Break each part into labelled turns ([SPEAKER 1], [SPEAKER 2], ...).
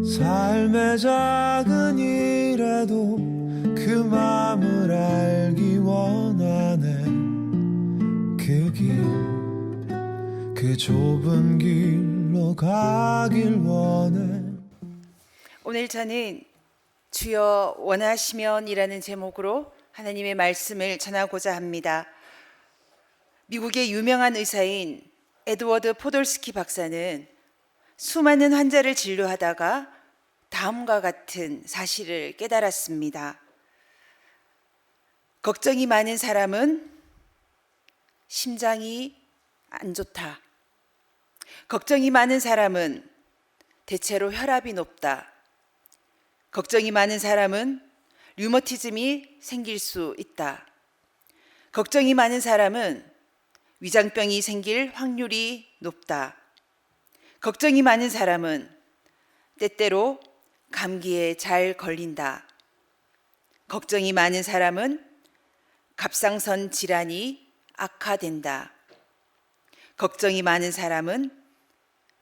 [SPEAKER 1] 삶의 작은 일에도 그 맘을 알기 원하네. 그 좁은 길로 가길 원해.
[SPEAKER 2] 오늘 저는 주여 원하시면이라는 제목으로 하나님의 말씀을 전하고자 합니다. 미국의 유명한 의사인 에드워드 포돌스키 박사는 수많은 환자를 진료하다가 다음과 같은 사실을 깨달았습니다. 걱정이 많은 사람은 심장이 안 좋다. 걱정이 많은 사람은 대체로 혈압이 높다. 걱정이 많은 사람은 류머티즘이 생길 수 있다. 걱정이 많은 사람은 위장병이 생길 확률이 높다. 걱정이 많은 사람은 때때로 감기에 잘 걸린다. 걱정이 많은 사람은 갑상선 질환이 악화된다. 걱정이 많은 사람은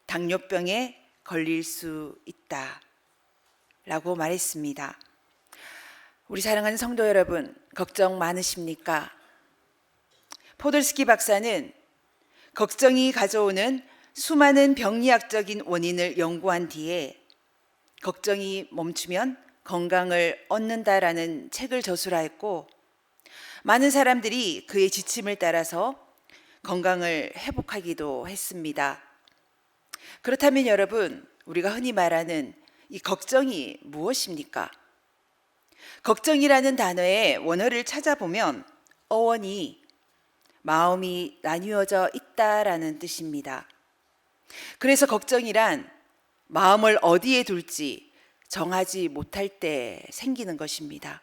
[SPEAKER 2] 당뇨병에 걸릴 수 있다. 라고 말했습니다. 우리 사랑하는 성도 여러분, 걱정 많으십니까? 포돌스키 박사는 걱정이 가져오는 수많은 병리학적인 원인을 연구한 뒤에 걱정이 멈추면 건강을 얻는다라는 책을 저술하였고, 많은 사람들이 그의 지침을 따라서 건강을 회복하기도 했습니다. 그렇다면 여러분, 우리가 흔히 말하는 이 걱정이 무엇입니까? 걱정이라는 단어의 원어를 찾아보면 어원이 마음이 나뉘어져 있다라는 뜻입니다. 그래서 걱정이란 마음을 어디에 둘지 정하지 못할 때 생기는 것입니다.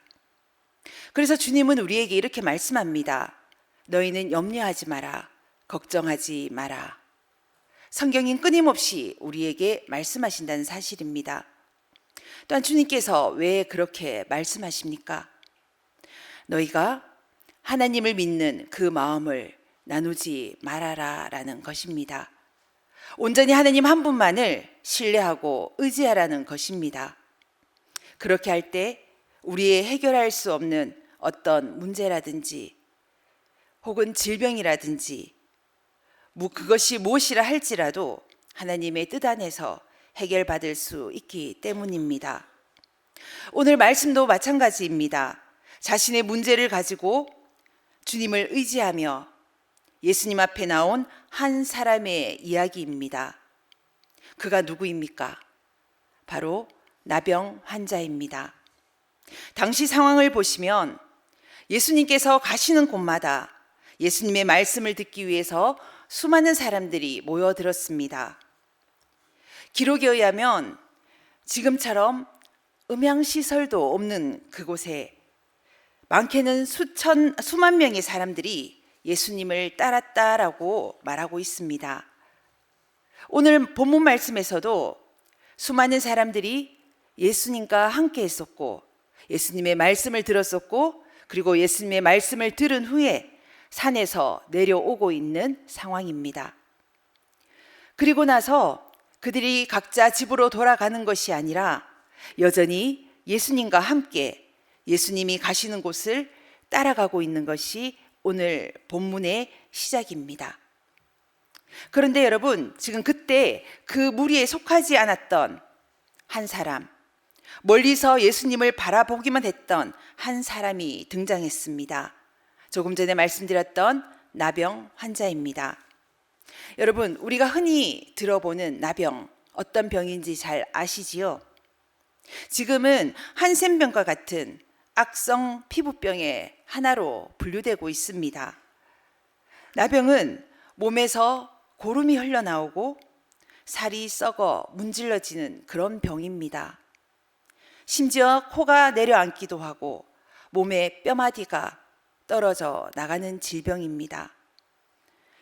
[SPEAKER 2] 그래서 주님은 우리에게 이렇게 말씀합니다. 너희는 염려하지 마라. 걱정하지 마라. 성경인 끊임없이 우리에게 말씀하신다는 사실입니다. 또한 주님께서 왜 그렇게 말씀하십니까? 너희가 하나님을 믿는 그 마음을 나누지 말아라 라는 것입니다. 온전히 하나님 한 분만을 신뢰하고 의지하라는 것입니다. 그렇게 할 때 우리의 해결할 수 없는 어떤 문제라든지 혹은 질병이라든지 그것이 무엇이라 할지라도 하나님의 뜻 안에서 해결받을 수 있기 때문입니다. 오늘 말씀도 마찬가지입니다. 자신의 문제를 가지고 주님을 의지하며 예수님 앞에 나온 한 사람의 이야기입니다. 그가 누구입니까? 바로 나병 환자입니다. 당시 상황을 보시면 예수님께서 가시는 곳마다 예수님의 말씀을 듣기 위해서 수많은 사람들이 모여들었습니다. 기록에 의하면 지금처럼 음향시설도 없는 그곳에 많게는 수만 명의 사람들이 예수님을 따랐다라고 말하고 있습니다. 오늘 본문 말씀에서도 수많은 사람들이 예수님과 함께 했었고 예수님의 말씀을 들었었고 그리고 예수님의 말씀을 들은 후에 산에서 내려오고 있는 상황입니다. 그리고 나서 그들이 각자 집으로 돌아가는 것이 아니라 여전히 예수님과 함께 예수님이 가시는 곳을 따라가고 있는 것이 오늘 본문의 시작입니다. 그런데 여러분, 지금 그때 그 무리에 속하지 않았던 한 사람, 멀리서 예수님을 바라보기만 했던 한 사람이 등장했습니다. 조금 전에 말씀드렸던 나병 환자입니다. 여러분, 우리가 흔히 들어보는 나병, 어떤 병인지 잘 아시지요? 지금은 한센병과 같은 악성 피부병의 하나로 분류되고 있습니다. 나병은 몸에서 고름이 흘러나오고 살이 썩어 문질러지는 그런 병입니다. 심지어 코가 내려앉기도 하고 몸의 뼈마디가 떨어져 나가는 질병입니다.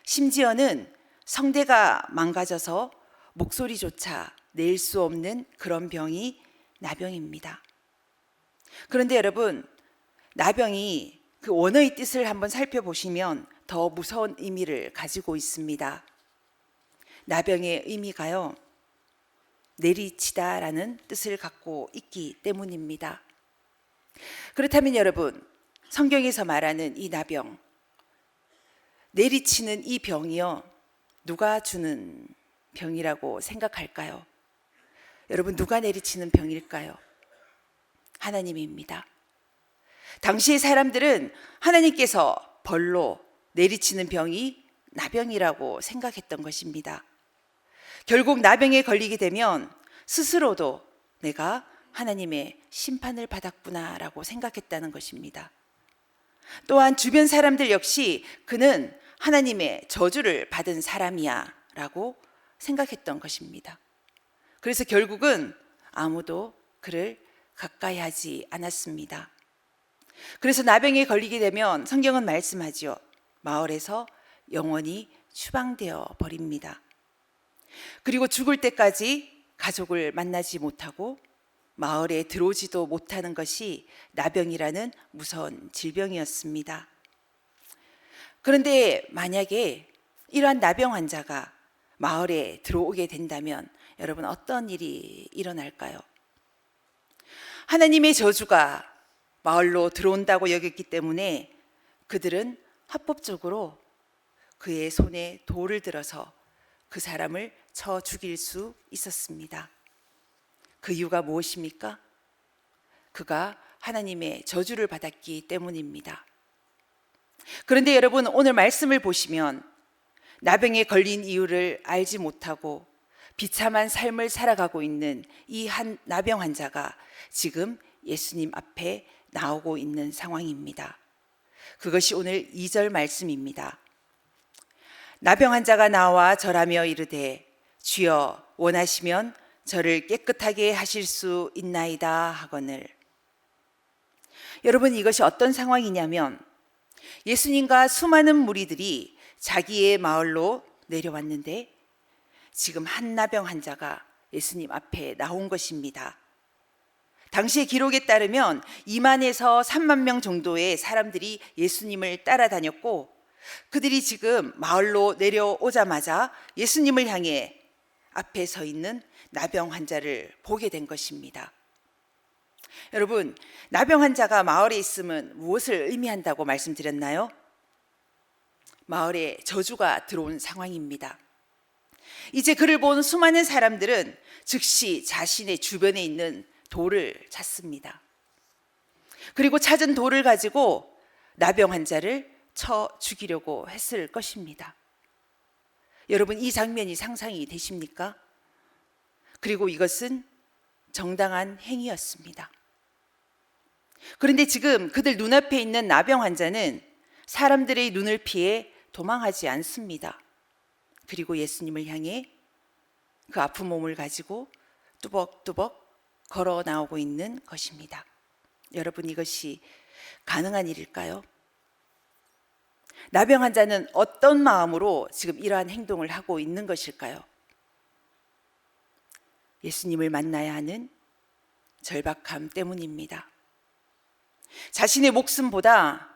[SPEAKER 2] 심지어는 성대가 망가져서 목소리조차 낼 수 없는 그런 병이 나병입니다. 그런데 여러분, 나병이 그 원어의 뜻을 한번 살펴보시면 더 무서운 의미를 가지고 있습니다. 나병의 의미가요, 내리치다라는 뜻을 갖고 있기 때문입니다. 그렇다면 여러분, 성경에서 말하는 이 나병, 내리치는 이 병이요, 누가 주는 병이라고 생각할까요? 여러분, 누가 내리치는 병일까요? 하나님입니다. 당시의 사람들은 하나님께서 벌로 내리치는 병이 나병이라고 생각했던 것입니다. 결국 나병에 걸리게 되면 스스로도 내가 하나님의 심판을 받았구나라고 생각했다는 것입니다. 또한 주변 사람들 역시 그는 하나님의 저주를 받은 사람이야 라고 생각했던 것입니다. 그래서 결국은 아무도 그를 가까이 하지 않았습니다. 그래서 나병에 걸리게 되면 성경은 말씀하지요. 마을에서 영원히 추방되어 버립니다. 그리고 죽을 때까지 가족을 만나지 못하고 마을에 들어오지도 못하는 것이 나병이라는 무서운 질병이었습니다. 그런데 만약에 이러한 나병 환자가 마을에 들어오게 된다면 여러분, 어떤 일이 일어날까요? 하나님의 저주가 마을로 들어온다고 여겼기 때문에 그들은 합법적으로 그의 손에 돌을 들어서 그 사람을 쳐 죽일 수 있었습니다. 그 이유가 무엇입니까? 그가 하나님의 저주를 받았기 때문입니다. 그런데 여러분, 오늘 말씀을 보시면 나병에 걸린 이유를 알지 못하고 비참한 삶을 살아가고 있는 이 한 나병 환자가 지금 예수님 앞에 나오고 있는 상황입니다. 그것이 오늘 2절 말씀입니다. 나병 환자가 나와 절하며 이르되 주여 원하시면 저를 깨끗하게 하실 수 있나이다 하거늘. 여러분, 이것이 어떤 상황이냐면 예수님과 수많은 무리들이 자기의 마을로 내려왔는데 지금 한 나병 환자가 예수님 앞에 나온 것입니다. 당시의 기록에 따르면 2만에서 3만 명 정도의 사람들이 예수님을 따라다녔고 그들이 지금 마을로 내려오자마자 예수님을 향해 앞에 서 있는 나병 환자를 보게 된 것입니다. 여러분, 나병 환자가 마을에 있으면 무엇을 의미한다고 말씀드렸나요? 마을에 저주가 들어온 상황입니다. 이제 그를 본 수많은 사람들은 즉시 자신의 주변에 있는 돌을 찾습니다. 그리고 찾은 돌을 가지고 나병 환자를 쳐 죽이려고 했을 것입니다. 여러분, 이 장면이 상상이 되십니까? 그리고 이것은 정당한 행위였습니다. 그런데 지금 그들 눈앞에 있는 나병 환자는 사람들의 눈을 피해 도망하지 않습니다. 그리고 예수님을 향해 그 아픈 몸을 가지고 뚜벅뚜벅 걸어 나오고 있는 것입니다. 여러분, 이것이 가능한 일일까요? 나병 환자는 어떤 마음으로 지금 이러한 행동을 하고 있는 것일까요? 예수님을 만나야 하는 절박함 때문입니다. 자신의 목숨보다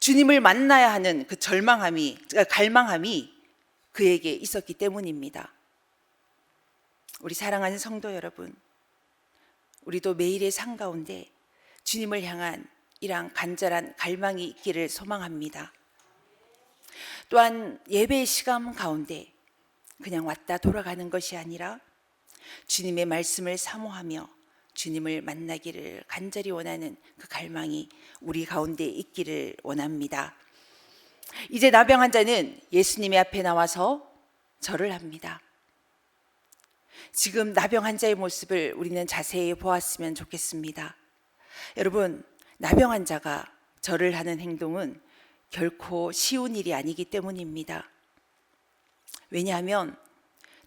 [SPEAKER 2] 주님을 만나야 하는 그 갈망함이 그에게 있었기 때문입니다. 우리 사랑하는 성도 여러분, 우리도 매일의 삶 가운데 주님을 향한 이러한 간절한 갈망이 있기를 소망합니다. 또한 예배의 시간 가운데 그냥 왔다 돌아가는 것이 아니라 주님의 말씀을 사모하며 주님을 만나기를 간절히 원하는 그 갈망이 우리 가운데 있기를 원합니다. 이제 나병 환자는 예수님의 앞에 나와서 절을 합니다. 지금 나병 환자의 모습을 우리는 자세히 보았으면 좋겠습니다. 여러분, 나병 환자가 절을 하는 행동은 결코 쉬운 일이 아니기 때문입니다. 왜냐하면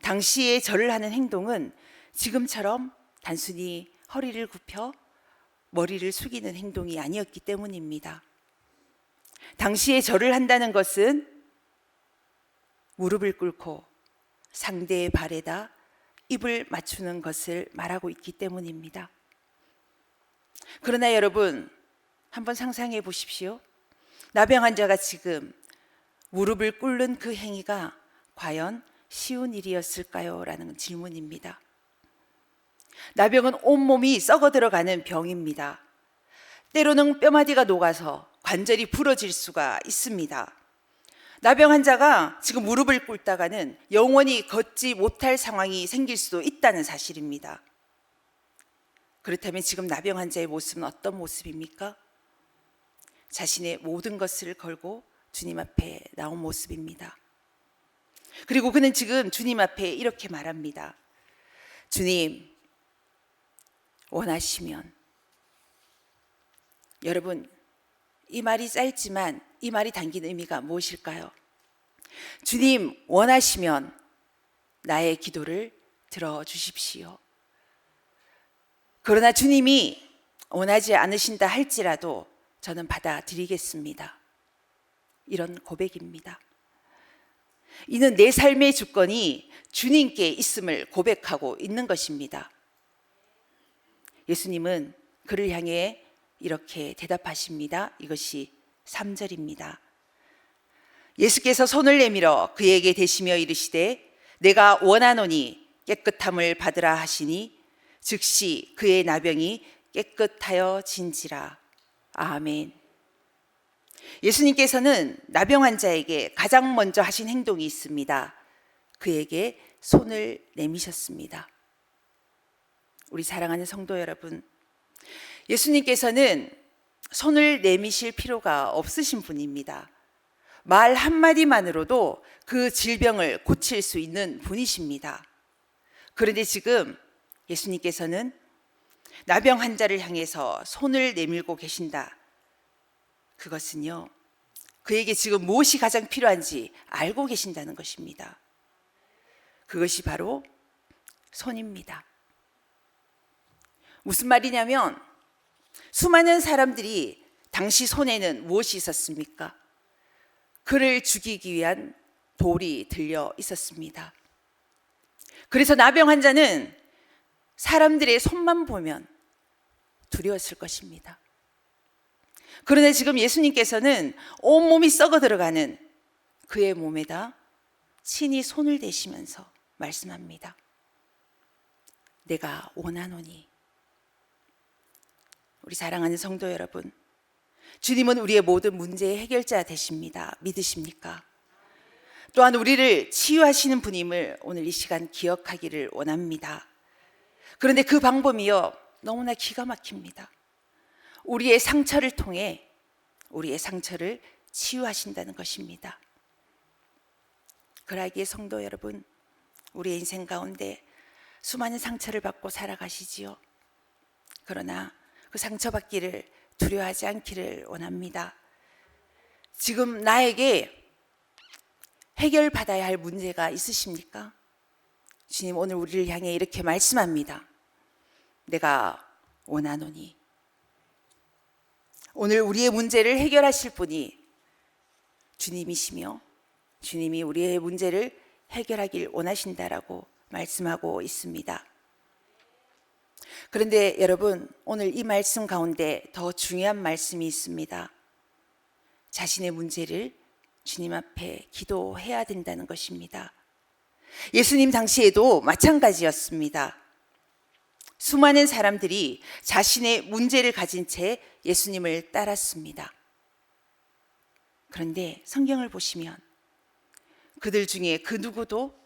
[SPEAKER 2] 당시에 절을 하는 행동은 지금처럼 단순히 허리를 굽혀 머리를 숙이는 행동이 아니었기 때문입니다. 당시에 절을 한다는 것은 무릎을 꿇고 상대의 발에다 입을 맞추는 것을 말하고 있기 때문입니다. 그러나 여러분, 한번 상상해 보십시오. 나병 환자가 지금 무릎을 꿇는 그 행위가 과연 쉬운 일이었을까요? 라는 질문입니다. 나병은 온몸이 썩어 들어가는 병입니다. 때로는 뼈마디가 녹아서 관절이 부러질 수가 있습니다. 나병 환자가 지금 무릎을 꿇다가는 영원히 걷지 못할 상황이 생길 수도 있다는 사실입니다. 그렇다면 지금 나병 환자의 모습은 어떤 모습입니까? 자신의 모든 것을 걸고 주님 앞에 나온 모습입니다. 그리고 그는 지금 주님 앞에 이렇게 말합니다. 주님, 원하시면. 여러분, 이 말이 짧지만 이 말이 담긴 의미가 무엇일까요? 주님, 원하시면 나의 기도를 들어주십시오. 그러나 주님이 원하지 않으신다 할지라도 저는 받아들이겠습니다. 이런 고백입니다. 이는 내 삶의 주권이 주님께 있음을 고백하고 있는 것입니다. 예수님은 그를 향해 이렇게 대답하십니다. 이것이 3절입니다. 예수께서 손을 내밀어 그에게 대시며 이르시되 내가 원하노니 깨끗함을 받으라 하시니 즉시 그의 나병이 깨끗하여 진지라. 아멘. 예수님께서는 나병 환자에게 가장 먼저 하신 행동이 있습니다. 그에게 손을 내미셨습니다. 우리 사랑하는 성도 여러분, 예수님께서는 손을 내미실 필요가 없으신 분입니다. 말 한마디만으로도 그 질병을 고칠 수 있는 분이십니다. 그런데 지금 예수님께서는 나병 환자를 향해서 손을 내밀고 계신다. 그것은요, 그에게 지금 무엇이 가장 필요한지 알고 계신다는 것입니다. 그것이 바로 손입니다. 무슨 말이냐면 수많은 사람들이 당시 손에는 무엇이 있었습니까? 그를 죽이기 위한 돌이 들려 있었습니다. 그래서 나병 환자는 사람들의 손만 보면 두려웠을 것입니다. 그런데 지금 예수님께서는 온몸이 썩어 들어가는 그의 몸에다 친히 손을 대시면서 말씀합니다. 내가 원하노니. 우리 사랑하는 성도 여러분, 주님은 우리의 모든 문제의 해결자 되십니다. 믿으십니까? 또한 우리를 치유하시는 분임을 오늘 이 시간 기억하기를 원합니다. 그런데 그 방법이요, 너무나 기가 막힙니다. 우리의 상처를 통해 우리의 상처를 치유하신다는 것입니다. 그러기에 성도 여러분, 우리의 인생 가운데 수많은 상처를 받고 살아가시지요. 그러나 그 상처받기를 두려워하지 않기를 원합니다. 지금 나에게 해결받아야 할 문제가 있으십니까? 주님 오늘 우리를 향해 이렇게 말씀합니다. 내가 원하노니. 오늘 우리의 문제를 해결하실 분이 주님이시며 주님이 우리의 문제를 해결하길 원하신다라고 말씀하고 있습니다. 그런데 여러분, 오늘 이 말씀 가운데 더 중요한 말씀이 있습니다. 자신의 문제를 주님 앞에 기도해야 된다는 것입니다. 예수님 당시에도 마찬가지였습니다. 수많은 사람들이 자신의 문제를 가진 채 예수님을 따랐습니다. 그런데 성경을 보시면 그들 중에 그 누구도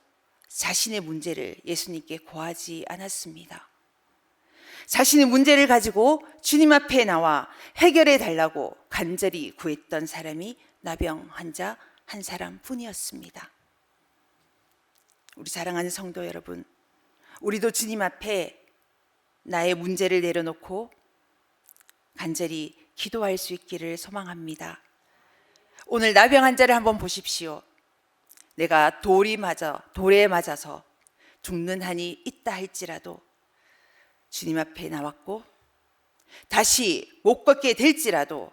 [SPEAKER 2] 자신의 문제를 예수님께 고하지 않았습니다. 자신의 문제를 가지고 주님 앞에 나와 해결해 달라고 간절히 구했던 사람이 나병 환자 한 사람뿐이었습니다. 우리 사랑하는 성도 여러분, 우리도 주님 앞에 나의 문제를 내려놓고 간절히 기도할 수 있기를 소망합니다. 오늘 나병 환자를 한번 보십시오. 내가 돌에 맞아서 죽는 한이 있다 할지라도 주님 앞에 나왔고 다시 못 걷게 될지라도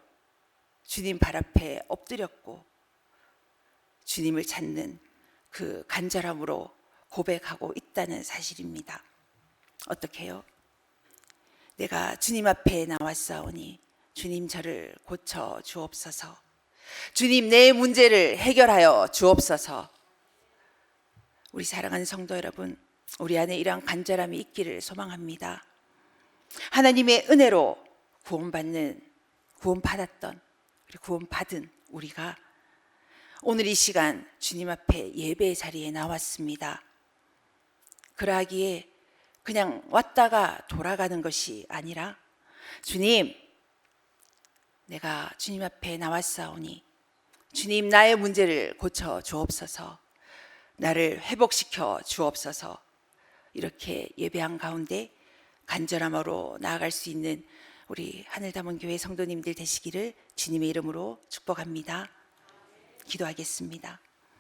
[SPEAKER 2] 주님 발 앞에 엎드렸고 주님을 찾는 그 간절함으로 고백하고 있다는 사실입니다. 어떻게 해요? 내가 주님 앞에 나왔사오니 주님 저를 고쳐 주옵소서. 주님 내 문제를 해결하여 주옵소서. 우리 사랑하는 성도 여러분, 우리 안에 이러한 간절함이 있기를 소망합니다. 하나님의 은혜로 구원받았던, 구원받은 우리가 오늘 이 시간 주님 앞에 예배의 자리에 나왔습니다. 그러하기에 그냥 왔다가 돌아가는 것이 아니라, 주님, 내가 주님 앞에 나왔사오니 주님, 나의 문제를 고쳐 주옵소서, 나를 회복시켜 주옵소서, 이렇게 예배한 가운데 간절함으로 나아갈 수 있는 우리 하늘담원교회 성도님들 되시기를 주님의 이름으로 축복합니다. 기도하겠습니다.